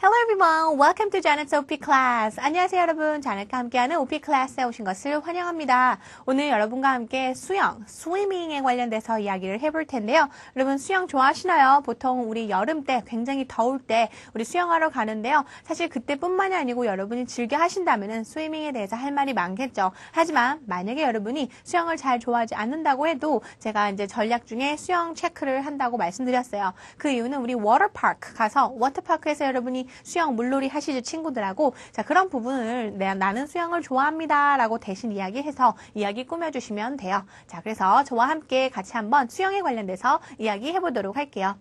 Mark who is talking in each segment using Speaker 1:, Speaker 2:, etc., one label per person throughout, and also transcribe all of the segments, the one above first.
Speaker 1: Hello everyone, welcome to Janet's OP class. 안녕하세요 여러분, 자넷과 함께하는 OP 클래스에 오신 것을 환영합니다. 오늘 여러분과 함께 수영, 스위밍에 관련돼서 이야기를 해볼 텐데요. 여러분 수영 좋아하시나요? 보통 우리 여름 때 굉장히 더울 때 우리 수영하러 가는데요. 사실 그때뿐만이 아니고 여러분이 즐겨 하신다면 스위밍에 대해서 할 말이 많겠죠. 하지만 만약에 여러분이 수영을 잘 좋아하지 않는다고 해도 제가 이제 전략 중에 수영 체크를 한다고 말씀드렸어요. 그 이유는 우리 워터파크 가서 워터파크에서 여러분이 수영 물놀이 하시죠 친구들하고. 자, 그런 부분을 나는 수영을 좋아합니다 라고 대신 이야기해서 이야기 꾸며주시면 돼요. 자, 그래서 저와 함께 같이 한번 수영에 관련돼서 이야기해 보도록 할게요.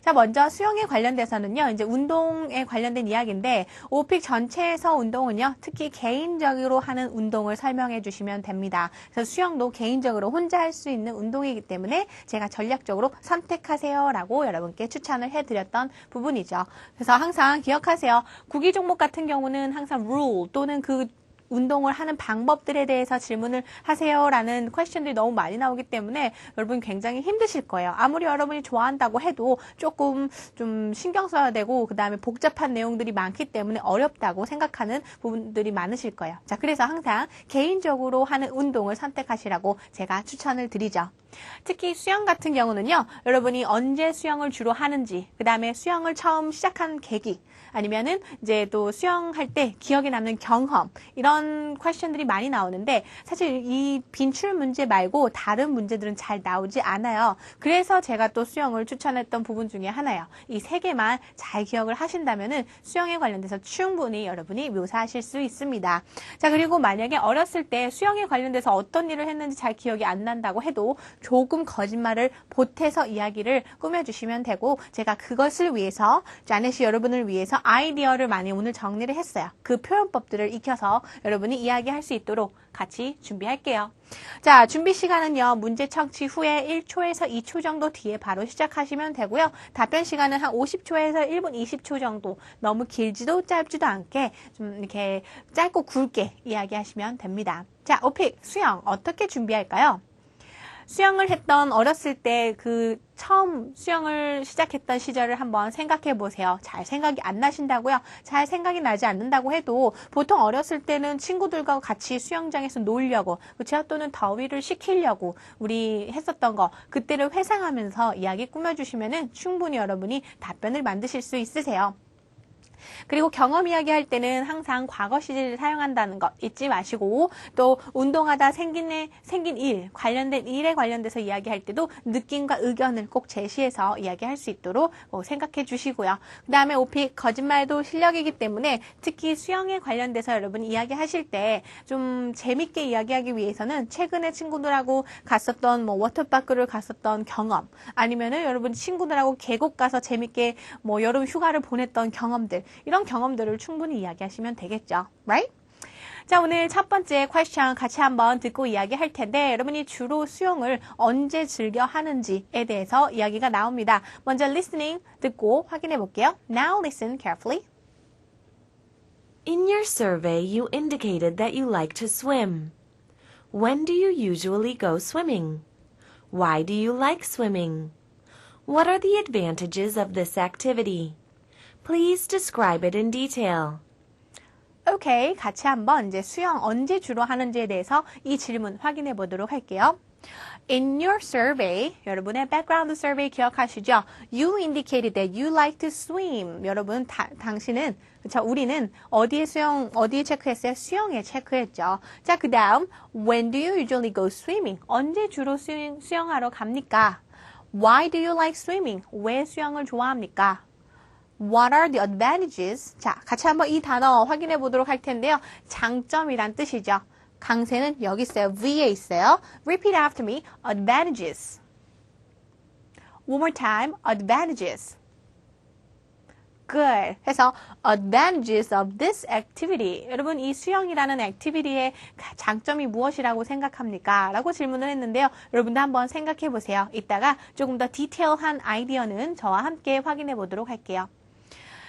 Speaker 1: 자, 먼저 수영에 관련돼서는요, 이제 운동에 관련된 이야기인데, 오픽 전체에서 운동은요, 특히 개인적으로 하는 운동을 설명해 주시면 됩니다. 그래서 수영도 개인적으로 혼자 할 수 있는 운동이기 때문에 제가 전략적으로 선택하세요 라고 여러분께 추천을 해드렸던 부분이죠. 그래서 항상 기억하세요. 구기 종목 같은 경우는 항상 rule 또는 그 운동을 하는 방법들에 대해서 질문을 하세요라는 퀘스천들이 너무 많이 나오기 때문에 여러분 굉장히 힘드실 거예요. 아무리 여러분이 좋아한다고 해도 조금 좀 신경 써야 되고 그 다음에 복잡한 내용들이 많기 때문에 어렵다고 생각하는 부분들이 많으실 거예요. 자, 그래서 항상 개인적으로 하는 운동을 선택하시라고 제가 추천을 드리죠. 특히 수영 같은 경우는요, 여러분이 언제 수영을 주로 하는지, 그 다음에 수영을 처음 시작한 계기, 아니면은 이제 또 수영할 때 기억에 남는 경험, 이런 퀘스천들이 많이 나오는데 사실 이 빈출 문제 말고 다른 문제들은 잘 나오지 않아요. 그래서 제가 또 수영을 추천했던 부분 중에 하나예요. 이 세 개만 잘 기억을 하신다면은 수영에 관련돼서 충분히 여러분이 묘사하실 수 있습니다. 자, 그리고 만약에 어렸을 때 수영에 관련돼서 어떤 일을 했는지 잘 기억이 안 난다고 해도 조금 거짓말을 보태서 이야기를 꾸며주시면 되고, 제가 그것을 위해서 자넷이 여러분을 위해서 아이디어를 많이 오늘 정리를 했어요. 그 표현법들을 익혀서 여러분이 이야기할 수 있도록 같이 준비할게요. 자, 준비 시간은요, 문제 청취 후에 1초에서 2초 정도 뒤에 바로 시작하시면 되고요. 답변 시간은 한 50초에서 1분 20초 정도, 너무 길지도 짧지도 않게 좀 이렇게 짧고 굵게 이야기하시면 됩니다. 자, 오픽 수영 어떻게 준비할까요? 수영을 했던 어렸을 때 그 처음 수영을 시작했던 시절을 한번 생각해 보세요. 잘 생각이 안 나신다고요? 잘 생각이 나지 않는다고 해도 보통 어렸을 때는 친구들과 같이 수영장에서 놀려고, 그렇죠? 또는 더위를 식히려고 우리 했었던 거, 그때를 회상하면서 이야기 꾸며주시면은 충분히 여러분이 답변을 만드실 수 있으세요. 그리고 경험 이야기할 때는 항상 과거 시제를 사용한다는 것 잊지 마시고, 또 운동하다 생긴 일, 관련된 일에 관련돼서 이야기할 때도 느낌과 의견을 꼭 제시해서 이야기할 수 있도록 생각해 주시고요. 그 다음에 오픽 거짓말도 실력이기 때문에 특히 수영에 관련돼서 여러분 이야기하실 때 좀 재밌게 이야기하기 위해서는 최근에 친구들하고 갔었던 워터파크를 갔었던 경험, 아니면은 여러분 친구들하고 계곡 가서 재밌게 여름 휴가를 보냈던 경험들, 이런 경험들을 충분히 이야기하시면 되겠죠. Right? 자, 오늘 첫 번째 퀘스천 같이 한번 듣고 이야기할 텐데, 여러분이 주로 수영을 언제 즐겨 하는지에 대해서 이야기가 나옵니다. 먼저 listening 듣고 확인해 볼게요. Now listen carefully.
Speaker 2: In your survey, you indicated that you like to swim. When do you usually go swimming? Why do you like swimming? What are the advantages of this activity? Please describe it in detail.
Speaker 1: 오케이, 같이 한번 이제 수영 언제 주로 하는지에 대해서 이 질문 확인해 보도록 할게요. In your survey, 여러분의 background survey 기억하시죠? You indicated that you like to swim. 여러분, 당신은, 그쵸? 우리는 어디에 체크했어요? 수영에 체크했죠. 자, 그 다음, when do you usually go swimming? 언제 주로 수영하러 갑니까? Why do you like swimming? 왜 수영을 좋아합니까? What are the advantages? 자, 같이 한번 이 단어 확인해 보도록 할 텐데요. 장점이란 뜻이죠. 강세는 여기 있어요. V에 있어요. Repeat after me. Advantages. One more time. Advantages. Good. 해서 advantages of this activity. 여러분, 이 수영이라는 activity의 장점이 무엇이라고 생각합니까? 라고 질문을 했는데요. 여러분도 한번 생각해 보세요. 이따가 조금 더 디테일한 아이디어는 저와 함께 확인해 보도록 할게요.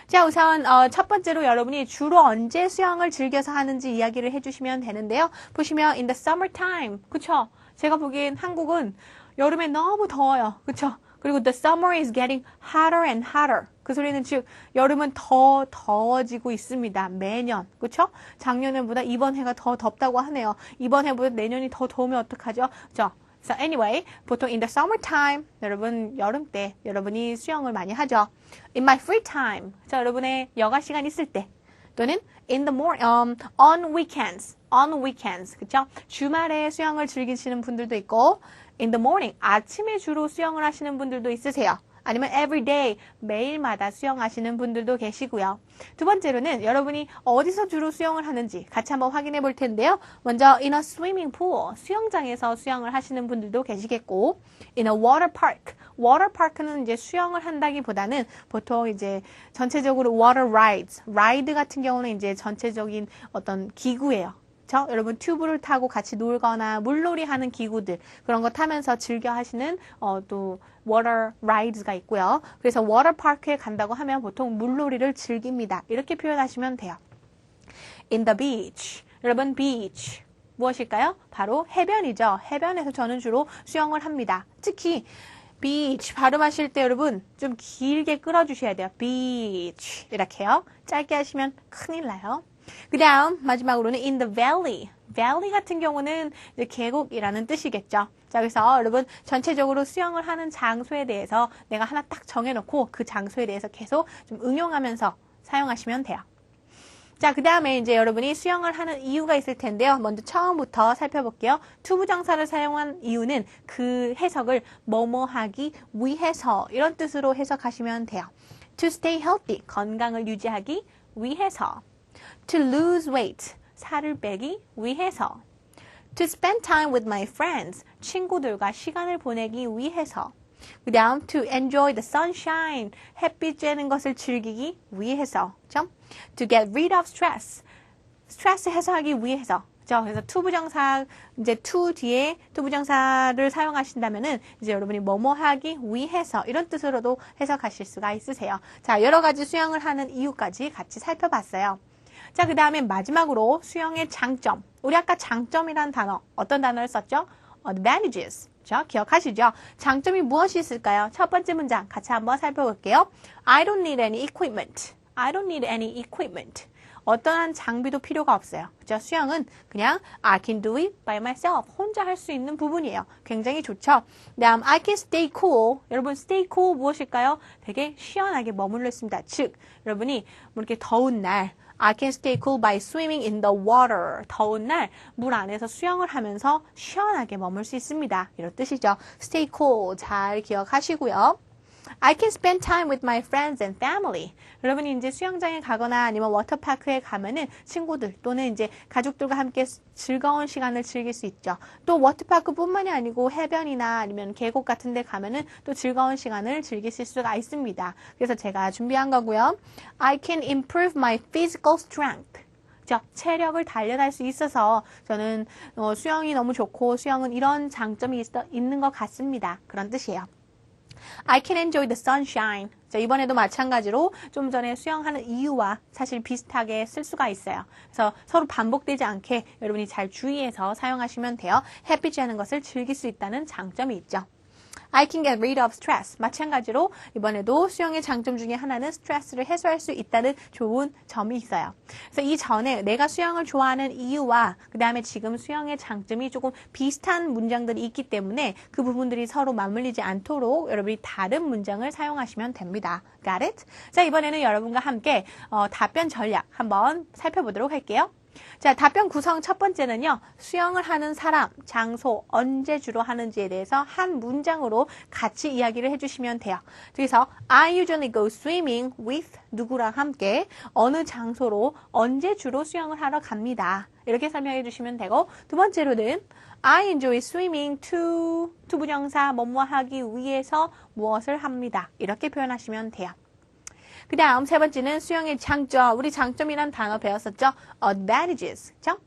Speaker 1: 자, 우선 첫 번째로 여러분이 주로 언제 수영을 즐겨서 하는지 이야기를 해주시면 되는데요. 보시면 in the summertime, 그쵸? 제가 보기엔 한국은 여름에 너무 더워요. 그쵸? 그리고 the summer is getting hotter and hotter. 그 소리는 즉 여름은 더 더워지고 있습니다. 매년. 그렇죠? 작년보다 이번 해가 더 덥다고 하네요. 이번 해보다 내년이 더 더우면 어떡하죠? 그렇죠? So anyway, 보통 in the summertime, 여러분 여름 때 여러분이 수영을 많이 하죠. In my free time, 자 여러분의 여가 시간 있을 때, 또는 in the on weekends, 그렇죠? 주말에 수영을 즐기시는 분들도 있고, in the morning, 아침에 주로 수영을 하시는 분들도 있으세요. 아니면 every day, 매일마다 수영하시는 분들도 계시고요. 두 번째로는 여러분이 어디서 주로 수영을 하는지 같이 한번 확인해 볼 텐데요. 먼저 in a swimming pool, 수영장에서 수영을 하시는 분들도 계시겠고, in a water park, water park는 이제 수영을 한다기보다는 보통 이제 전체적으로 water rides, 라이드 같은 경우는 이제 전체적인 어떤 기구예요. 여러분 튜브를 타고 같이 놀거나 물놀이 하는 기구들 그런 거 타면서 즐겨 하시는 또 water rides가 있고요. 그래서 water park에 간다고 하면 보통 물놀이를 즐깁니다. 이렇게 표현하시면 돼요. In the beach. 여러분 beach 무엇일까요? 바로 해변이죠. 해변에서 저는 주로 수영을 합니다. 특히 beach 발음하실 때 여러분 좀 길게 끌어주셔야 돼요. beach 이렇게요. 짧게 하시면 큰일 나요. 그 다음 마지막으로는 in the valley. valley 같은 경우는 이제 계곡이라는 뜻이겠죠. 자, 그래서 여러분 전체적으로 수영을 하는 장소에 대해서 내가 하나 딱 정해놓고 그 장소에 대해서 계속 좀 응용하면서 사용하시면 돼요. 자, 그 다음에 이제 여러분이 수영을 하는 이유가 있을 텐데요. 먼저 처음부터 살펴볼게요. 투부정사를 사용한 이유는 그 해석을 뭐뭐 하기 위해서 이런 뜻으로 해석하시면 돼요. To stay healthy, 건강을 유지하기 위해서. To lose weight, 살을 빼기 위해서. To spend time with my friends, 친구들과 시간을 보내기 위해서. 그 다음, to enjoy the sunshine, 햇빛 쬐는 것을 즐기기 위해서. To get rid of stress, 스트레스 해소하기 위해서. 그래서 투부정사, 이제 to 뒤에 투부정사를 사용하신다면은 이제 여러분이 뭐뭐 하기 위해서 이런 뜻으로도 해석하실 수가 있으세요. 자, 여러 가지 수영을 하는 이유까지 같이 살펴봤어요. 자, 그 다음에 마지막으로 수영의 장점. 우리 아까 장점이란 단어, 어떤 단어를 썼죠? advantages. 자, 기억하시죠? 장점이 무엇이 있을까요? 첫 번째 문장 같이 한번 살펴볼게요. I don't need any equipment. I don't need any equipment. 어떠한 장비도 필요가 없어요. 그죠? 수영은 그냥 I can do it by myself. 혼자 할 수 있는 부분이에요. 굉장히 좋죠? 다음 I can stay cool. 여러분 stay cool 무엇일까요? 되게 시원하게 머물러 있습니다. 즉, 여러분이 뭐 이렇게 더운 날 I can stay cool by swimming in the water. 더운 날 물 안에서 수영을 하면서 시원하게 머물 수 있습니다. 이런 뜻이죠. stay cool 잘 기억하시고요. I can spend time with my friends and family. 여러분이 이제 수영장에 가거나 아니면 워터파크에 가면은 친구들 또는 이제 가족들과 함께 즐거운 시간을 즐길 수 있죠. 또 워터파크뿐만이 아니고 해변이나 아니면 계곡 같은 데 가면은 또 즐거운 시간을 즐기실 수가 있습니다. 그래서 제가 준비한 거고요. I can improve my physical strength. 체력을 단련할 수 있어서 저는 수영이 너무 좋고 수영은 이런 장점이 있는 것 같습니다. 그런 뜻이에요. I can enjoy the sunshine. 자, 이번에도 마찬가지로 좀 전에 수영하는 이유와 사실 비슷하게 쓸 수가 있어요. 그래서 서로 반복되지 않게 여러분이 잘 주의해서 사용하시면 돼요. 햇빛이 하는 것을 즐길 수 있다는 장점이 있죠. I can get rid of stress. 마찬가지로 이번에도 수영의 장점 중에 하나는 스트레스를 해소할 수 있다는 좋은 점이 있어요. 그래서 이전에 내가 수영을 좋아하는 이유와 그 다음에 지금 수영의 장점이 조금 비슷한 문장들이 있기 때문에 그 부분들이 서로 맞물리지 않도록 여러분이 다른 문장을 사용하시면 됩니다. Got it? 자, 이번에는 여러분과 함께 답변 전략 한번 살펴보도록 할게요. 자, 답변 구성 첫 번째는요. 수영을 하는 사람, 장소, 언제 주로 하는지에 대해서 한 문장으로 같이 이야기를 해주시면 돼요. 그래서 I usually go swimming with 누구랑 함께 어느 장소로 언제 주로 수영을 하러 갑니다. 이렇게 설명해 주시면 되고 두 번째로는 I enjoy swimming to 투부정사 뭐뭐 하기 위해서 무엇을 합니다. 이렇게 표현하시면 돼요. 그 다음 세 번째는 수영의 장점. 우리 장점이란 단어 배웠었죠? advantages. 그렇죠?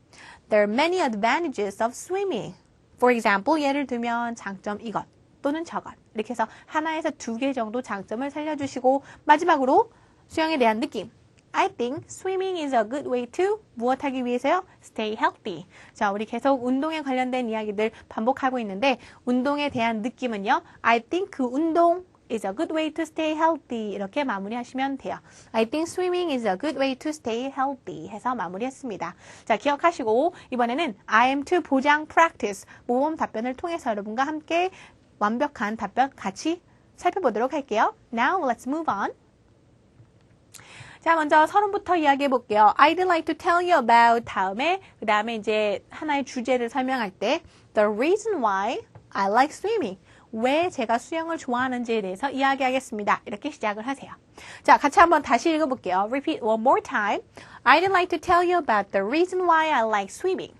Speaker 1: There are many advantages of swimming. For example, 예를 들면 장점 이것 또는 저것. 이렇게 해서 하나에서 두 개 정도 장점을 살려주시고 마지막으로 수영에 대한 느낌. I think swimming is a good way to 무엇 하기 위해서요? Stay healthy. 자, 우리 계속 운동에 관련된 이야기들 반복하고 있는데 운동에 대한 느낌은요. I think 그 운동 is a good way to stay healthy. 이렇게 마무리하시면 돼요. I think swimming is a good way to stay healthy 해서 마무리했습니다. 자, 기억하시고 이번에는 I am to 보장 practice 모범 답변을 통해서 여러분과 함께 완벽한 답변 같이 살펴보도록 할게요. Now let's move on. 자, 먼저 서론부터 이야기해 볼게요. I'd like to tell you about 다음에 그 다음에 이제 하나의 주제를 설명할 때 The reason why I like swimming. 왜 제가 수영을 좋아하는지에 대해서 이야기하겠습니다. 이렇게 시작을 하세요. 자, 같이 한번 다시 읽어볼게요. Repeat one more time. I'd like to tell you about the reason why I like swimming.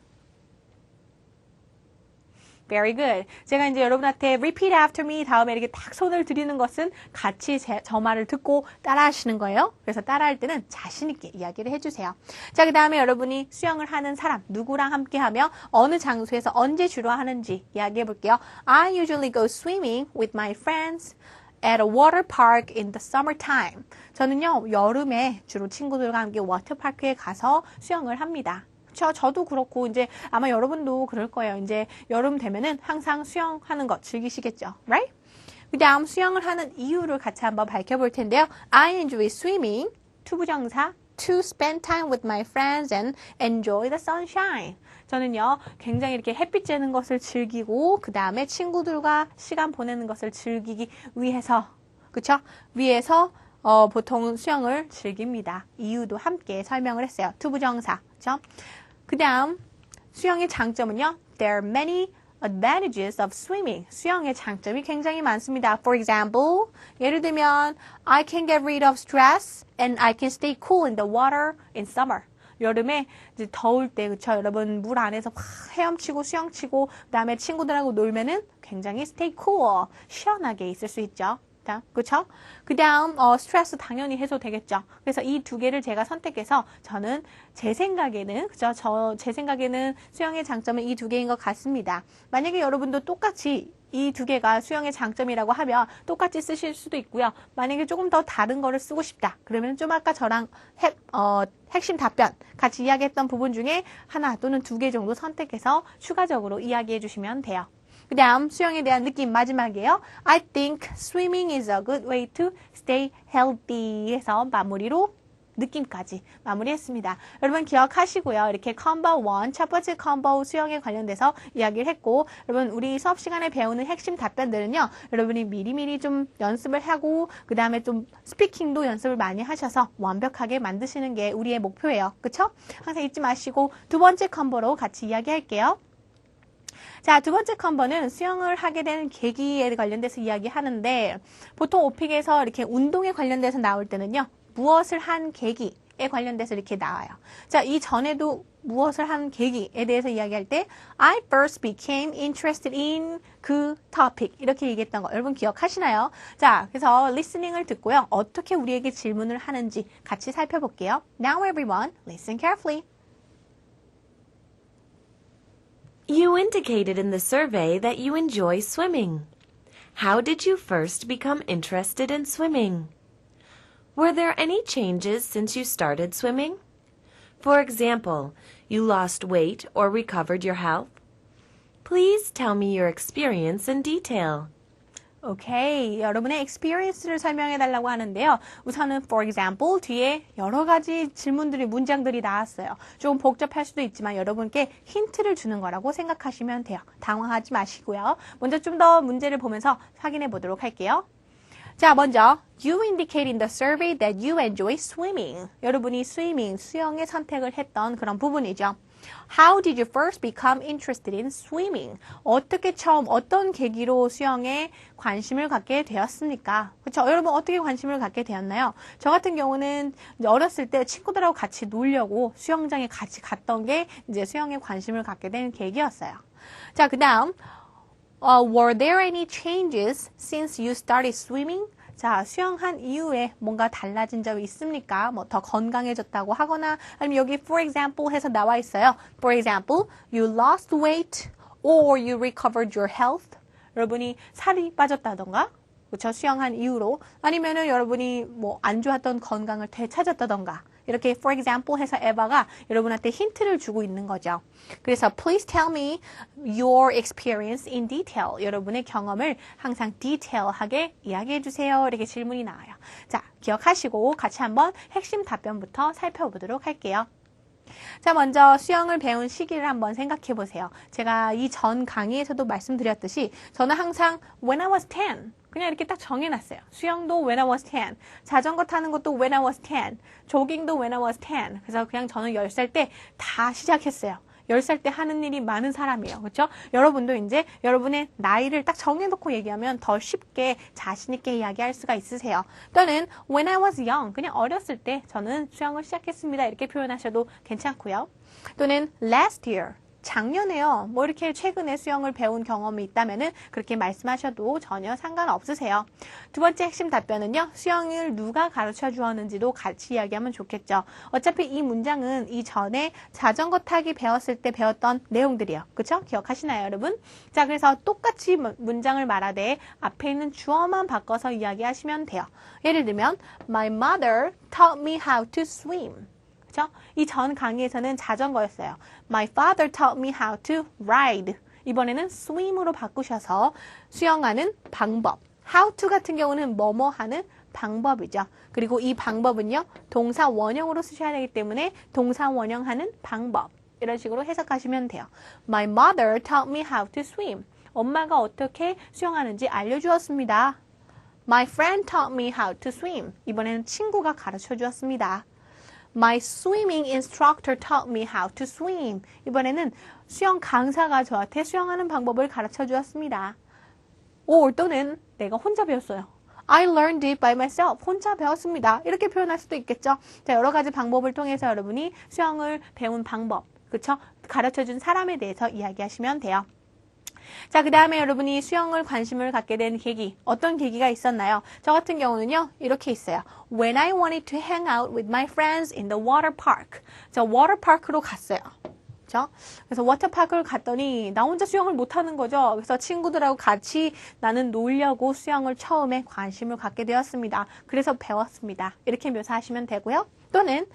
Speaker 1: Very good. 제가 이제 여러분한테 repeat after me 다음에 이렇게 딱 손을 드리는 것은 같이 저 말을 듣고 따라 하시는 거예요. 그래서 따라 할 때는 자신 있게 이야기를 해주세요. 자, 그 다음에 여러분이 수영을 하는 사람, 누구랑 함께 하며 어느 장소에서 언제 주로 하는지 이야기해 볼게요. I usually go swimming with my friends at a water park in the summertime. 저는요, 여름에 주로 친구들과 함께 워터파크에 가서 수영을 합니다. 저도 그렇고 이제 아마 여러분도 그럴 거예요. 이제 여름 되면은 항상 수영하는 거 즐기시겠죠, right? 그 다음 수영을 하는 이유를 같이 한번 밝혀볼 텐데요. I enjoy swimming, 투부정사, to spend time with my friends and enjoy the sunshine. 저는요, 굉장히 이렇게 햇빛 쬐는 것을 즐기고 그 다음에 친구들과 시간 보내는 것을 즐기기 위해서, 그쵸? 위해서 보통 수영을 즐깁니다. 이유도 함께 설명을 했어요. 투부정사, 그쵸? 그 다음 수영의 장점은요. There are many advantages of swimming. 수영의 장점이 굉장히 많습니다. For example, 예를 들면 I can get rid of stress and I can stay cool in the water in summer. 여름에 이제 더울 때 그쵸 여러분 물 안에서 막 헤엄치고 수영치고 그다음에 친구들하고 놀면은 굉장히 stay cool 시원하게 있을 수 있죠. 그쵸? 그 다음 스트레스 당연히 해소되겠죠. 그래서 이 두 개를 제가 선택해서 저는 제 생각에는 그죠? 제 생각에는 수영의 장점은 이 두 개인 것 같습니다. 만약에 여러분도 똑같이 이 두 개가 수영의 장점이라고 하면 똑같이 쓰실 수도 있고요. 만약에 조금 더 다른 거를 쓰고 싶다. 그러면 좀 아까 저랑 핵심 답변 같이 이야기했던 부분 중에 하나 또는 두 개 정도 선택해서 추가적으로 이야기해 주시면 돼요. 그 다음 수영에 대한 느낌 마지막이에요. I think swimming is a good way to stay healthy 해서 마무리로 느낌까지 마무리했습니다. 여러분 기억하시고요. 이렇게 컴보 1, 첫 번째 컴보 수영에 관련돼서 이야기를 했고 여러분 우리 수업 시간에 배우는 핵심 답변들은요. 여러분이 미리미리 좀 연습을 하고 그 다음에 좀 스피킹도 연습을 많이 하셔서 완벽하게 만드시는 게 우리의 목표예요. 그쵸? 항상 잊지 마시고 두 번째 컴보로 같이 이야기할게요. 자, 두 번째 컴보는 수영을 하게 된 계기에 관련돼서 이야기하는데 보통 오픽에서 이렇게 운동에 관련돼서 나올 때는요. 무엇을 한 계기에 관련돼서 이렇게 나와요. 자, 이 전에도 무엇을 한 계기에 대해서 이야기할 때 I first became interested in 그 topic 이렇게 얘기했던 거 여러분 기억하시나요? 자, 그래서 listening을 듣고요. 어떻게 우리에게 질문을 하는지 같이 살펴볼게요. Now everyone, listen carefully.
Speaker 2: You indicated in the survey that you enjoy swimming. How did you first become interested in swimming? Were there any changes since you started swimming? For example, you lost weight or recovered your health? Please tell me your experience in detail.
Speaker 1: 오케이. 여러분의 experience를 설명해 달라고 하는데요. 우선은 for example 뒤에 여러 가지 질문들이 문장들이 나왔어요. 좀 복잡할 수도 있지만 여러분께 힌트를 주는 거라고 생각하시면 돼요. 당황하지 마시고요. 먼저 좀 더 문제를 보면서 확인해 보도록 할게요. 자, 먼저 You indicate in the survey that you enjoy swimming. 여러분이 수영의 선택을 했던 그런 부분이죠. How did you first become interested in swimming? 어떻게 처음 어떤 계기로 수영에 관심을 갖게 되었습니까? 그렇죠? 여러분 어떻게 관심을 갖게 되었나요? 저 같은 경우는 어렸을 때 친구들하고 같이 놀려고 수영장에 같이 갔던 게 이제 수영에 관심을 갖게 된 계기였어요. 자, 그다음 Were there any changes since you started swimming? 자, 수영한 이후에 뭔가 달라진 점이 있습니까? 뭐 더 건강해졌다고 하거나 아니면 여기 for example 해서 나와 있어요. For example, you lost weight or you recovered your health. 여러분이 살이 빠졌다던가 그렇죠? 수영한 이후로 아니면은 여러분이 뭐 안 좋았던 건강을 되찾았다던가 이렇게 for example 해서 에바가 여러분한테 힌트를 주고 있는 거죠. 그래서 please tell me your experience in detail. 여러분의 경험을 항상 디테일하게 이야기해 주세요. 이렇게 질문이 나와요. 자, 기억하시고 같이 한번 핵심 답변부터 살펴보도록 할게요. 자, 먼저 수영을 배운 시기를 한번 생각해 보세요. 제가 이 전 강의에서도 말씀드렸듯이 저는 항상 when I was 10 그냥 이렇게 딱 정해놨어요. 수영도 when I was 10, 자전거 타는 것도 when I was 10, 조깅도 when I was 10. 그래서 그냥 저는 10살 때 다 시작했어요. 10살 때 하는 일이 많은 사람이에요. 그렇죠? 여러분도 이제 여러분의 나이를 딱 정해놓고 얘기하면 더 쉽게 자신 있게 이야기할 수가 있으세요. 또는 when I was young, 그냥 어렸을 때 저는 수영을 시작했습니다. 이렇게 표현하셔도 괜찮고요. 또는 last year, 작년에요. 뭐 이렇게 최근에 수영을 배운 경험이 있다면은 그렇게 말씀하셔도 전혀 상관없으세요. 두 번째 핵심 답변은요. 수영을 누가 가르쳐 주었는지도 같이 이야기하면 좋겠죠. 어차피 이 문장은 이전에 자전거 타기 배웠을 때 배웠던 내용들이요. 그렇죠? 기억하시나요, 여러분? 자, 그래서 똑같이 문장을 말하되 앞에 있는 주어만 바꿔서 이야기하시면 돼요. 예를 들면 My mother taught me how to swim. 이 전 강의에서는 자전거였어요. My father taught me how to ride. 이번에는 swim으로 바꾸셔서 수영하는 방법. How to 같은 경우는 뭐뭐 하는 방법이죠. 그리고 이 방법은요. 동사 원형으로 쓰셔야 되기 때문에 동사 원형하는 방법. 이런 식으로 해석하시면 돼요. My mother taught me how to swim. 엄마가 어떻게 수영하는지 알려주었습니다. My friend taught me how to swim. 이번에는 친구가 가르쳐 주었습니다. My swimming instructor taught me how to swim. 이번에는 수영 강사가 저한테 수영하는 방법을 가르쳐 주었습니다. 또는 내가 혼자 배웠어요. I learned it by myself. 혼자 배웠습니다. 이렇게 표현할 수도 있겠죠. 자, 여러 가지 방법을 통해서 여러분이 수영을 배운 방법, 그렇죠? 가르쳐 준 사람에 대해서 이야기하시면 돼요. 자, 그 다음에 여러분이 수영을 관심을 갖게 된 계기, 어떤 계기가 있었나요? 저 같은 경우는요, 이렇게 있어요. When I wanted to hang out with my friends in the water park. 저 워터파크로 갔어요. 그렇죠? 그래서 워터파크를 갔더니 나 혼자 수영을 못하는 거죠. 그래서 친구들하고 같이 나는 놀려고 수영을 처음에 관심을 갖게 되었습니다. 그래서 배웠습니다. 이렇게 묘사하시면 되고요. 또는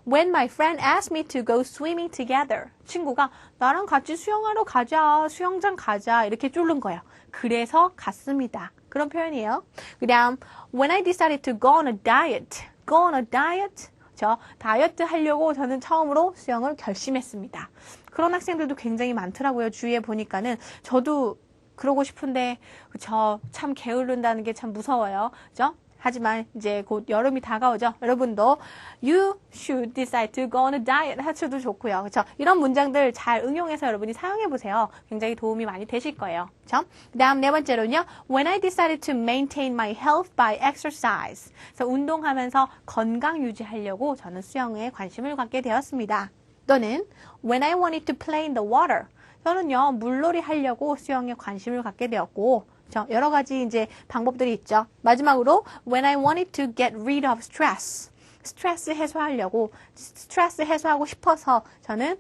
Speaker 1: When my friend asked me to go swimming together. 친구가 나랑 같이 수영하러 가자, 수영장 가자 이렇게 쫄른 거예요. 그래서 갔습니다. 그런 표현이에요. 그 다음 When I decided to go on a diet. Go on a diet. 저 다이어트 하려고 저는 처음으로 수영을 결심했습니다. 그런 학생들도 굉장히 많더라고요. 주위에 보니까는 저도 그러고 싶은데 저 참 게으른다는 게 참 무서워요. 그죠? 하지만 이제 곧 여름이 다가오죠. 여러분도 You should decide to go on a diet 하셔도 좋고요. 그렇죠? 이런 문장들 잘 응용해서 여러분이 사용해 보세요. 굉장히 도움이 많이 되실 거예요. 그렇죠? 그다음 네 번째로는요. When I decided to maintain my health by exercise. 그래서 운동하면서 건강 유지하려고 저는 수영에 관심을 갖게 되었습니다. 또는 When I wanted to play in the water. 저는요. 물놀이 하려고 수영에 관심을 갖게 되었고 여러 가지 이제 방법들이 있죠. 마지막으로 when I wanted to get rid of stress. 스트레스 해소하려고 스트레스 해소하고 싶어서 저는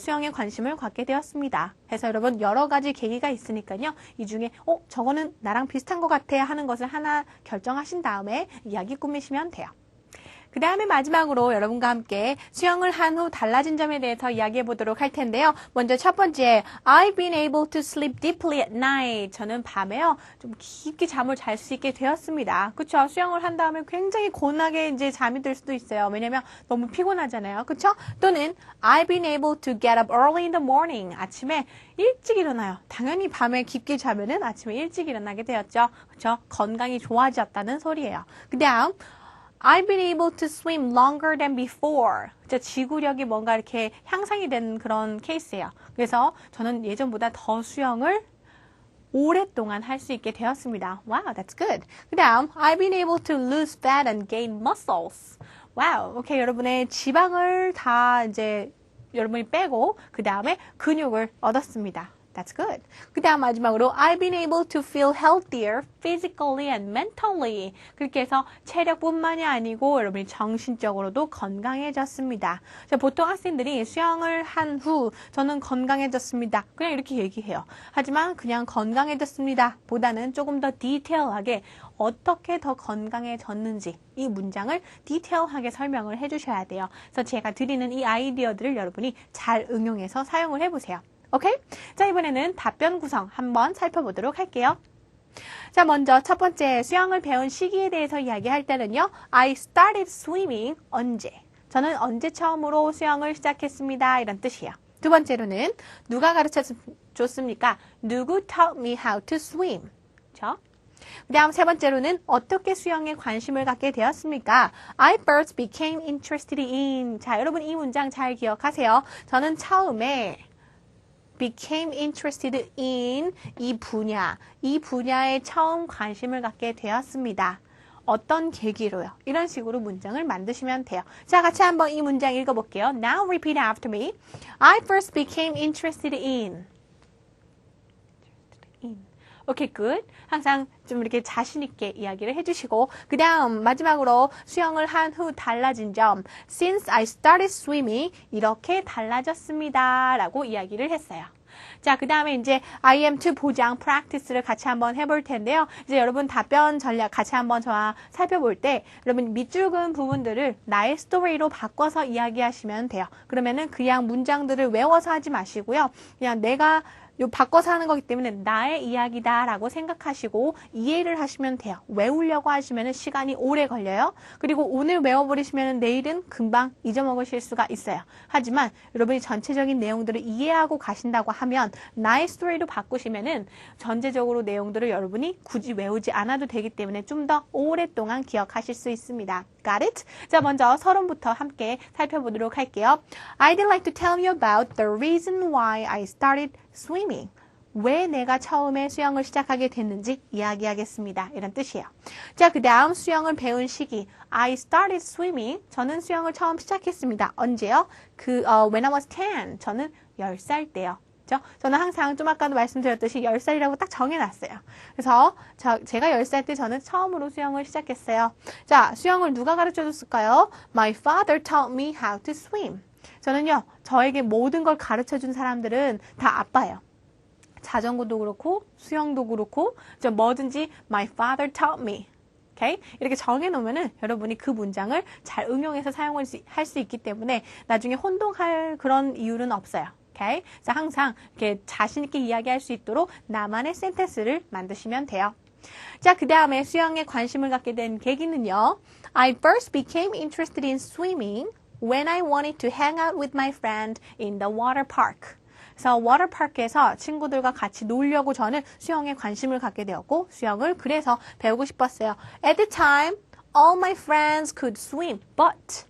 Speaker 1: 수영에 관심을 갖게 되었습니다. 그래서 여러분 여러 가지 계기가 있으니까요. 이 중에 저거는 나랑 비슷한 것 같아 하는 것을 하나 결정하신 다음에 이야기 꾸미시면 돼요. 그 다음에 마지막으로 여러분과 함께 수영을 한 후 달라진 점에 대해서 이야기해 보도록 할 텐데요. 먼저 첫 번째, I've been able to sleep deeply at night. 저는 밤에요, 좀 깊게 잠을 잘 수 있게 되었습니다. 그쵸? 수영을 한 다음에 굉장히 고나게 이제 잠이 들 수도 있어요. 왜냐면 너무 피곤하잖아요. 그쵸? 또는 I've been able to get up early in the morning. 아침에 일찍 일어나요. 당연히 밤에 깊게 자면은 아침에 일찍 일어나게 되었죠. 그쵸? 건강이 좋아졌다는 소리예요. 그 다음, I've been able to swim longer than before. 지구력이 뭔가 이렇게 향상이 된 그런 케이스예요. 그래서 저는 예전보다 더 수영을 오랫동안 할 수 있게 되었습니다. Wow, that's good. 그 다음, I've been able to lose fat and gain muscles. Wow, 오케이, 여러분의 지방을 다 이제 여러분이 빼고 그 다음에 근육을 얻었습니다. That's good. 그 다음 마지막으로 I've been able to feel healthier physically and mentally. 그렇게 해서 체력뿐만이 아니고 여러분이 정신적으로도 건강해졌습니다. 자, 보통 학생들이 수영을 한 후 저는 건강해졌습니다. 그냥 이렇게 얘기해요. 하지만 그냥 건강해졌습니다. 보다는 조금 더 디테일하게 어떻게 더 건강해졌는지 이 문장을 디테일하게 설명을 해주셔야 돼요. 그래서 제가 드리는 이 아이디어들을 여러분이 잘 응용해서 사용을 해보세요. 오케이? 자, 이번에는 답변 구성 한번 살펴보도록 할게요. 자, 먼저 첫 번째 수영을 배운 시기에 대해서 이야기할 때는요. I started swimming 언제? 저는 언제 처음으로 수영을 시작했습니다. 이런 뜻이에요. 두 번째로는 누가 가르쳐 줬습니까? 누구 taught me how to swim? 그렇죠? 그 다음 세 번째로는 어떻게 수영에 관심을 갖게 되었습니까? I first became interested in. 자, 여러분 이 문장 잘 기억하세요. 저는 처음에 became interested in 이 분야에 처음 관심을 갖게 되었습니다. 어떤 계기로요? 이런 식으로 문장을 만드시면 돼요. 자, 같이 한번 이 문장 읽어볼게요. Now repeat after me. I first became interested in. 오케이, good. 항상 좀 이렇게 자신있게 이야기를 해주시고, 그 다음 마지막으로 수영을 한 후 달라진 점, since I started swimming, 이렇게 달라졌습니다. 라고 이야기를 했어요. 자, 그 다음에 이제 IM2 보장 practice를 같이 한번 해볼 텐데요. 이제 여러분 답변 전략 같이 한번 저와 살펴볼 때, 여러분 밑줄 그은 부분들을 나의 스토리로 바꿔서 이야기하시면 돼요. 그러면은 그냥 문장들을 외워서 하지 마시고요. 그냥 내가 바꿔서 하는 거기 때문에 나의 이야기다라고 생각하시고 이해를 하시면 돼요. 외우려고 하시면 시간이 오래 걸려요. 그리고 오늘 외워버리시면 내일은 금방 잊어먹으실 수가 있어요. 하지만 여러분이 전체적인 내용들을 이해하고 가신다고 하면 나의 스토리로 바꾸시면 전체적으로 내용들을 여러분이 굳이 외우지 않아도 되기 때문에 좀 더 오랫동안 기억하실 수 있습니다. Got it? 자, 먼저 서론부터 함께 살펴보도록 할게요. I'd like to tell you about the reason why I started swimming. 왜 내가 처음에 수영을 시작하게 됐는지 이야기하겠습니다. 이런 뜻이에요. 자, 그 다음 수영을 배운 시기. I started swimming. 저는 수영을 처음 시작했습니다. 언제요? When I was 10. 저는 10살 때요. 그렇죠? 저는 항상 좀 아까도 말씀드렸듯이 10살이라고 딱 정해놨어요. 그래서 제가 10살 때 저는 처음으로 수영을 시작했어요. 자, 수영을 누가 가르쳐줬을까요? My father taught me how to swim. 저는요, 저에게 모든 걸 가르쳐준 사람들은 다 아빠예요. 자전거도 그렇고 수영도 그렇고 뭐든지 my father taught me. Okay? 이렇게 정해놓으면은 여러분이 그 문장을 잘 응용해서 사용할 수 있기 때문에 나중에 혼동할 그런 이유는 없어요. Okay? 자, 항상 이렇게 자신있게 이야기할 수 있도록 나만의 센텐스를 만드시면 돼요. 자, 그 다음에 수영에 관심을 갖게 된 계기는요. I first became interested in swimming when I wanted to hang out with my friend in the water park. 그래서 워터파크에서 친구들과 같이 놀려고 저는 수영에 관심을 갖게 되었고 수영을 그래서 배우고 싶었어요. At the time, all my friends could swim, but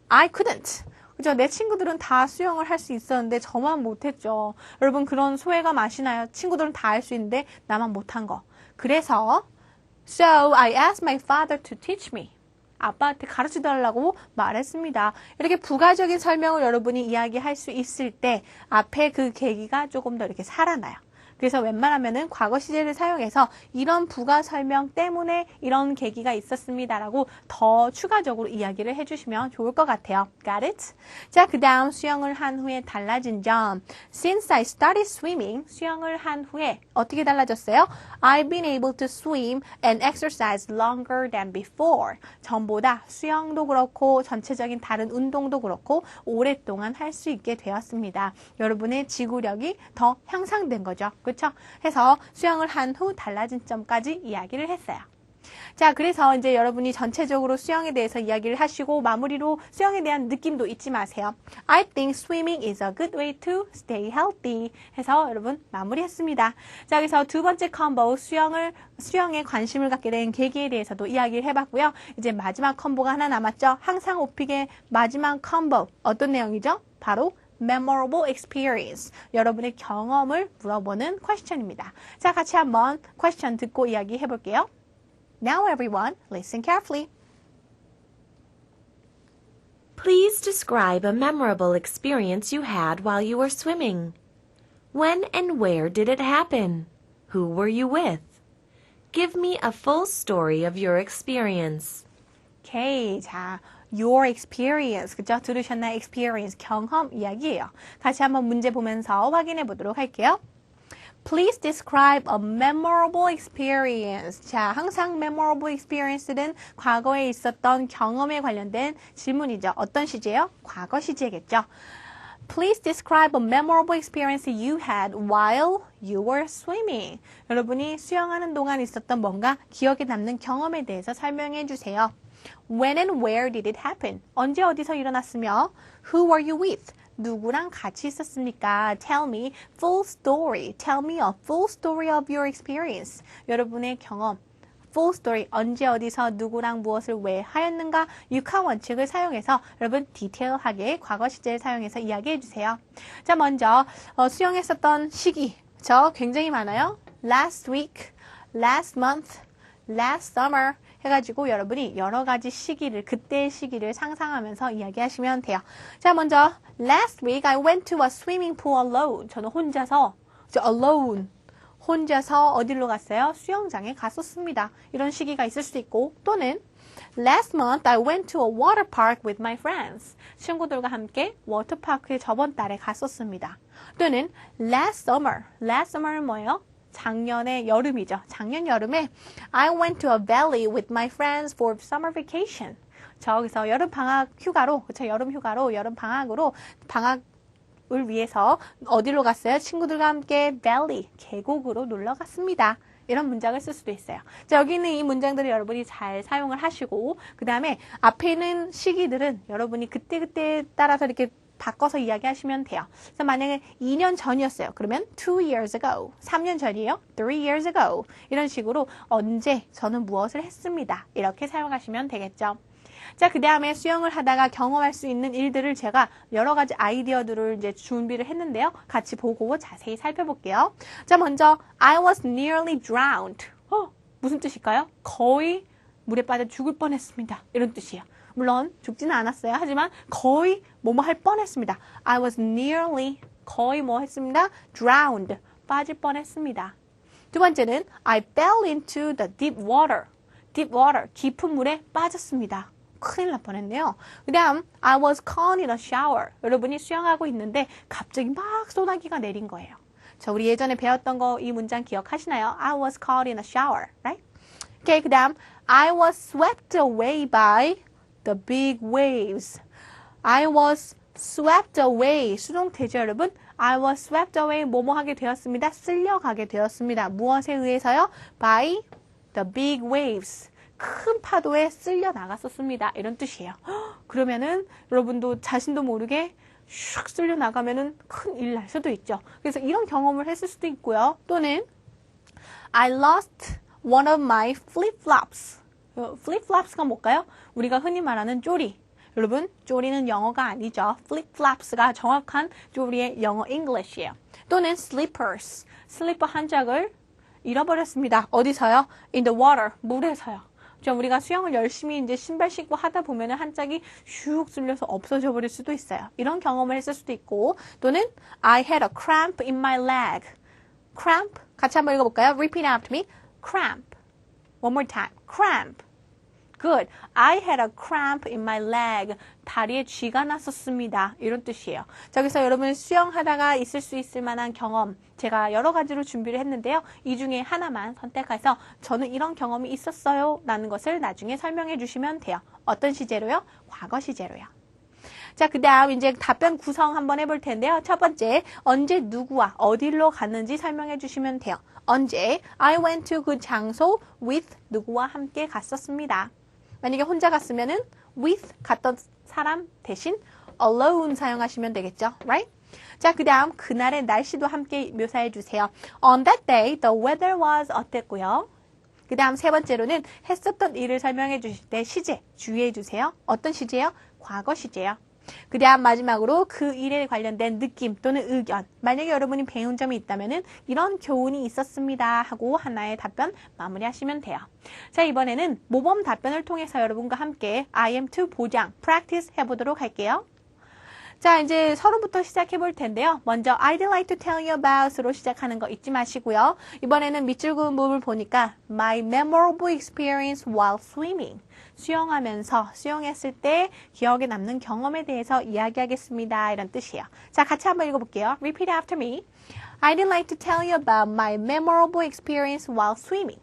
Speaker 1: I couldn't. 그죠? 내 친구들은 다 수영을 할 수 있었는데 저만 못했죠. 여러분 그런 소외감 아시나요? 친구들은 다 할 수 있는데 나만 못한 거. 그래서 So I asked my father to teach me. 아빠한테 가르쳐달라고 말했습니다. 이렇게 부가적인 설명을 여러분이 이야기할 수 있을 때 앞에 그 계기가 조금 더 이렇게 살아나요. 그래서 웬만하면은 과거 시제를 사용해서 이런 부가 설명 때문에 이런 계기가 있었습니다라고 더 추가적으로 이야기를 해주시면 좋을 것 같아요. Got it? 자, 그 다음 수영을 한 후에 달라진 점. Since I started swimming, 수영을 한 후에 어떻게 달라졌어요? I've been able to swim and exercise longer than before. 전보다 수영도 그렇고 전체적인 다른 운동도 그렇고 오랫동안 할 수 있게 되었습니다. 여러분의 지구력이 더 향상된 거죠. 그렇죠? 해서 수영을 한 후 달라진 점까지 이야기를 했어요. 자, 그래서 이제 여러분이 전체적으로 수영에 대해서 이야기를 하시고 마무리로 수영에 대한 느낌도 잊지 마세요. I think swimming is a good way to stay healthy. 해서 여러분 마무리했습니다. 자, 그래서 두 번째 컴보 수영에 관심을 갖게 된 계기에 대해서도 이야기를 해봤고요. 이제 마지막 컴보가 하나 남았죠. 항상 오픽의 마지막 컴보 어떤 내용이죠? 바로 memorable experience. 여러분의 경험을 물어보는 퀘스천입니다. 자, 같이 한번 퀘스천 듣고 이야기해 볼게요. Now everyone, listen carefully.
Speaker 2: Please describe a memorable experience you had while you were swimming. When and where did it happen? Who were you with? Give me a full story of your experience.
Speaker 1: 오케이. 자, your experience. 그죠? 들으셨나요? experience. 경험 이야기예요. 다시 한번 문제 보면서 확인해 보도록 할게요. Please describe a memorable experience. 자, 항상 memorable experience는 과거에 있었던 경험에 관련된 질문이죠. 어떤 시제요? 과거 시제겠죠. Please describe a memorable experience you had while you were swimming. 여러분이 수영하는 동안 있었던 뭔가 기억에 남는 경험에 대해서 설명해 주세요. When and where did it happen? 언제 어디서 일어났으며 Who were you with? 누구랑 같이 있었습니까? Tell me full story. Tell me a full story of your experience. 여러분의 경험. full story. 언제 어디서 누구랑 무엇을 왜 하였는가? 육하 원칙을 사용해서 여러분 디테일하게 과거 시제를 사용해서 이야기해 주세요. 자, 먼저 수영했었던 시기. 저 굉장히 많아요. Last week, last month, last summer 해가지고 여러분이 여러 가지 시기를, 그때의 시기를 상상하면서 이야기하시면 돼요. 자, 먼저 last week I went to a swimming pool alone. 저는 혼자서, alone. 혼자서 어디로 갔어요? 수영장에 갔었습니다. 이런 시기가 있을 수도 있고, 또는 Last month I went to a water park with my friends. 친구들과 함께 워터파크에 저번 달에 갔었습니다. 또는 Last summer는 뭐예요? 작년의 여름이죠. 작년 여름에 I went to a valley with my friends for summer vacation. 저기서 여름 방학 휴가로, 그쵸? 여름 휴가로, 여름 방학으로, 방학을 위해서 어디로 갔어요? 친구들과 함께 valley, 계곡으로 놀러 갔습니다. 이런 문장을 쓸 수도 있어요. 자, 여기 있는 이 문장들을 여러분이 잘 사용을 하시고, 그 다음에 앞에 있는 시기들은 여러분이 그때그때 따라서 이렇게 바꿔서 이야기하시면 돼요. 그래서 만약에 2년 전이었어요. 그러면 2 years ago. 3년 전이에요. 3 years ago. 이런 식으로 언제 저는 무엇을 했습니다. 이렇게 사용하시면 되겠죠. 자, 그 다음에 수영을 하다가 경험할 수 있는 일들을 제가 여러 가지 아이디어들을 이제 준비를 했는데요. 같이 보고 자세히 살펴볼게요. 자, 먼저 I was nearly drowned. 무슨 뜻일까요? 거의 물에 빠져 죽을 뻔했습니다. 이런 뜻이에요. 물론 죽지는 않았어요. 하지만 거의 뭐뭐 할 뻔했습니다. I was nearly 거의 뭐 했습니다. drowned 빠질 뻔했습니다. 두 번째는 I fell into the deep water. deep water 깊은 물에 빠졌습니다. 큰일 날 뻔했네요. 그 다음 I was caught in a shower. 여러분이 수영하고 있는데 갑자기 막 소나기가 내린 거예요. 자, 우리 예전에 배웠던 거 이 문장 기억하시나요? I was caught in a shower. Right? 오케이, 그 다음 I was swept away by the big waves. I was swept away. 수동태죠, 여러분. I was swept away. 뭐뭐 하게 되었습니다. 쓸려가게 되었습니다. 무엇에 의해서요? By the big waves. 큰 파도에 쓸려 나갔었습니다. 이런 뜻이에요. 그러면은 여러분도 자신도 모르게 슉 쓸려 나가면은 큰일 날 수도 있죠. 그래서 이런 경험을 했을 수도 있고요. 또는 I lost one of my flip-flops. flip-flops가 뭘까요? 우리가 흔히 말하는 쪼리. 여러분, 쪼리는 영어가 아니죠. flip-flops가 정확한 쪼리의 영어 English예요. 또는 slippers. 슬리퍼 한 짝을 잃어버렸습니다. 어디서요? In the water. 물에서요. 우리가 수영을 열심히 이제 신발 신고 하다 보면은 한 짝이 슉 쓸려서 없어져 버릴 수도 있어요. 이런 경험을 했을 수도 있고, 또는 I had a cramp in my leg. cramp 같이 한번 읽어볼까요? Repeat after me. cramp. One more time. cramp. Good. I had a cramp in my leg. 다리에 쥐가 났었습니다. 이런 뜻이에요. 자, 여기서 여러분 수영하다가 있을 수 있을 만한 경험 제가 여러 가지로 준비를 했는데요. 이 중에 하나만 선택해서 저는 이런 경험이 있었어요 라는 것을 나중에 설명해 주시면 돼요. 어떤 시제로요? 과거 시제로요. 자, 그 다음 이제 답변 구성 한번 해볼 텐데요. 첫 번째, 언제 누구와 어디로 갔는지 설명해 주시면 돼요. 언제 I went to 그 장소 with 누구와 함께 갔었습니다. 만약에 혼자 갔으면은 with 갔던 사람 대신 alone 사용하시면 되겠죠. Right? 자, 그 다음 그날의 날씨도 함께 묘사해 주세요. On that day, the weather was 어땠고요. 그 다음 세 번째로는 했었던 일을 설명해 주실 때 시제 주의해 주세요. 어떤 시제요? 과거 시제요. 그 다음 마지막으로 그 일에 관련된 느낌 또는 의견. 만약에 여러분이 배운 점이 있다면은 이런 교훈이 있었습니다 하고 하나의 답변 마무리하시면 돼요. 자, 이번에는 모범 답변을 통해서 여러분과 함께 IM2 보장, practice 해보도록 할게요. 자, 이제 서로부터 시작해 볼 텐데요. 먼저 I'd like to tell you about으로 시작하는 거 잊지 마시고요. 이번에는 밑줄 그은 부분을 보니까 My memorable experience while swimming. 수영했을 때 기억에 남는 경험에 대해서 이야기하겠습니다. 이런 뜻이에요. 자, 같이 한번 읽어볼게요. Repeat after me. I'd like to tell you about my memorable experience while swimming.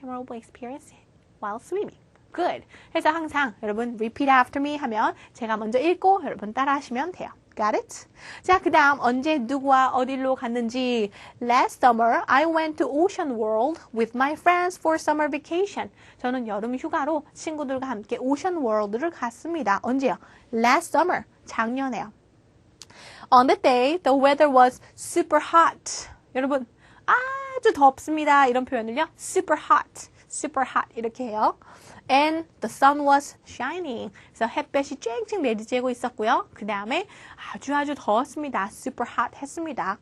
Speaker 1: Memorable experience while swimming. Good. 그래서 항상 여러분 repeat after me 하면 제가 먼저 읽고 여러분 따라 하시면 돼요. Got it? 자, 그 다음 언제 누구와 어디로 갔는지 Last summer, I went to Ocean World with my friends for summer vacation. 저는 여름 휴가로 친구들과 함께 Ocean World를 갔습니다. 언제요? Last summer, 작년에요. On that day, the weather was super hot. 여러분, 아주 덥습니다. 이런 표현을요. super hot 이렇게 해요. And the sun was shining. 그래서 햇볕이 쨍쨍 내리쬐고 있었고요. 그 다음에 아주 더웠습니다. super hot 했습니다.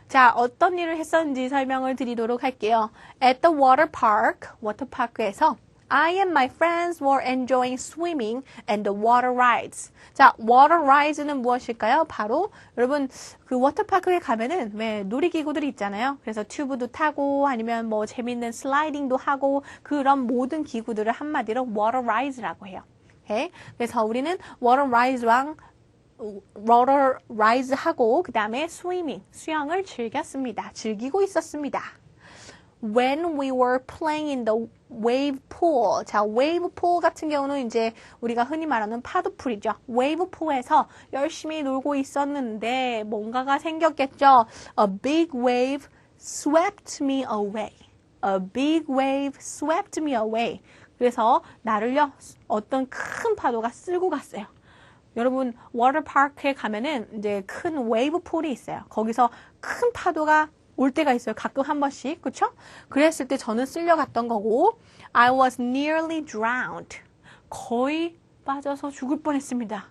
Speaker 1: 자, 어떤 일을 했었는지 설명을 드리도록 할게요. At the water park, 워터파크에서 I and my friends were enjoying swimming and the water rides. 자, water rides는 무엇일까요? 바로 여러분 그 워터파크에 가면은 왜 놀이기구들이 있잖아요. 그래서 튜브도 타고 아니면 뭐 재밌는 슬라이딩도 하고 그런 모든 기구들을 한마디로 water rides라고 해요. 오케이? 그래서 우리는 water rides 하고 그 다음에 swimming, 수영을 즐기고 있었습니다. When we were playing in the wave pool. 자, wave pool 같은 경우는 이제 우리가 흔히 말하는 파도풀이죠. wave pool에서 열심히 놀고 있었는데 뭔가가 생겼겠죠. A big wave swept me away. A big wave swept me away. 그래서 나를요, 어떤 큰 파도가 쓸고 갔어요. 여러분, 워터파크에 가면은 이제 큰 웨이브 풀이 있어요. 거기서 큰 파도가 올 때가 있어요. 가끔 한 번씩. 그쵸? 그랬을 때 저는 쓸려갔던 거고 I was nearly drowned. 거의 빠져서 죽을 뻔했습니다.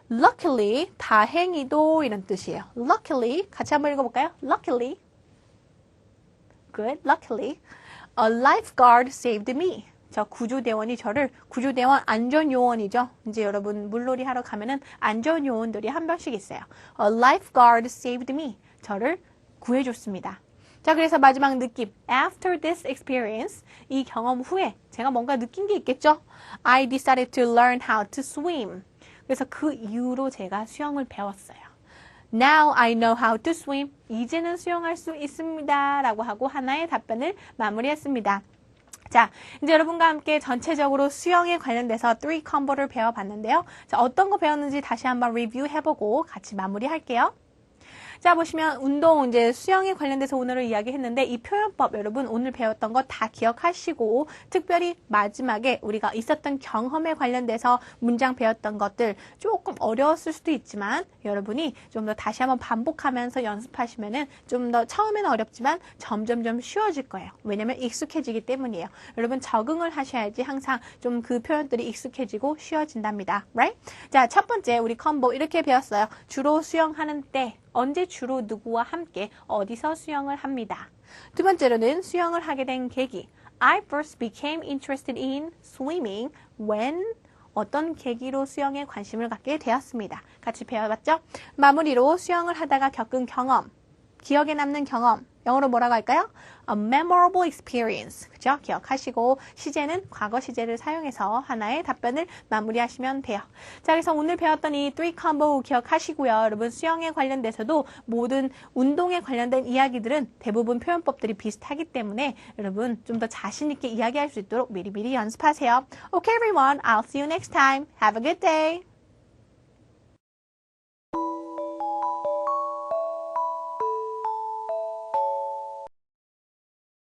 Speaker 1: Luckily, 다행히도 이런 뜻이에요. Luckily, 같이 한번 읽어볼까요? Luckily. Good. Luckily, a lifeguard saved me. 저 구조대원이 구조대원 안전요원이죠. 이제 여러분 물놀이 하러 가면은 안전요원들이 한 명씩 있어요. A lifeguard saved me. 저를 구해줬습니다. 자, 그래서 마지막 느낌. After this experience, 이 경험 후에 제가 뭔가 느낀 게 있겠죠? I decided to learn how to swim. 그래서 그 이후로 제가 수영을 배웠어요. Now I know how to swim. 이제는 수영할 수 있습니다. 라고 하고 하나의 답변을 마무리했습니다. 자, 이제 여러분과 함께 전체적으로 수영에 관련돼서 3 콤보를 배워봤는데요. 자, 어떤 거 배웠는지 다시 한번 리뷰해보고 같이 마무리할게요. 자, 보시면 운동 이제 수영에 관련돼서 오늘은 이야기했는데 이 표현법 여러분 오늘 배웠던 거 다 기억하시고 특별히 마지막에 우리가 있었던 경험에 관련돼서 문장 배웠던 것들 조금 어려웠을 수도 있지만 여러분이 좀 더 다시 한번 반복하면서 연습하시면은 좀 더 처음에는 어렵지만 점점점 쉬워질 거예요. 왜냐면 익숙해지기 때문이에요. 여러분 적응을 하셔야지 항상 좀 그 표현들이 익숙해지고 쉬워진답니다. Right? 자, 첫 번째 우리 콤보 이렇게 배웠어요. 주로 수영하는 때 언제 주로 누구와 함께 어디서 수영을 합니다. 두 번째로는 수영을 하게 된 계기. I first became interested in swimming when 어떤 계기로 수영에 관심을 갖게 되었습니다. 같이 배워봤죠? 마무리로 수영을 하다가 겪은 경험, 기억에 남는 경험, 영어로 뭐라고 할까요? A memorable experience. 그죠? 기억하시고 시제는 과거 시제를 사용해서 하나의 답변을 마무리하시면 돼요. 자, 그래서 오늘 배웠던 이 3 콤보 기억하시고요. 여러분 수영에 관련돼서도 모든 운동에 관련된 이야기들은 대부분 표현법들이 비슷하기 때문에 여러분 좀 더 자신 있게 이야기할 수 있도록 미리미리 연습하세요. Okay everyone, I'll see you next time. Have a good day.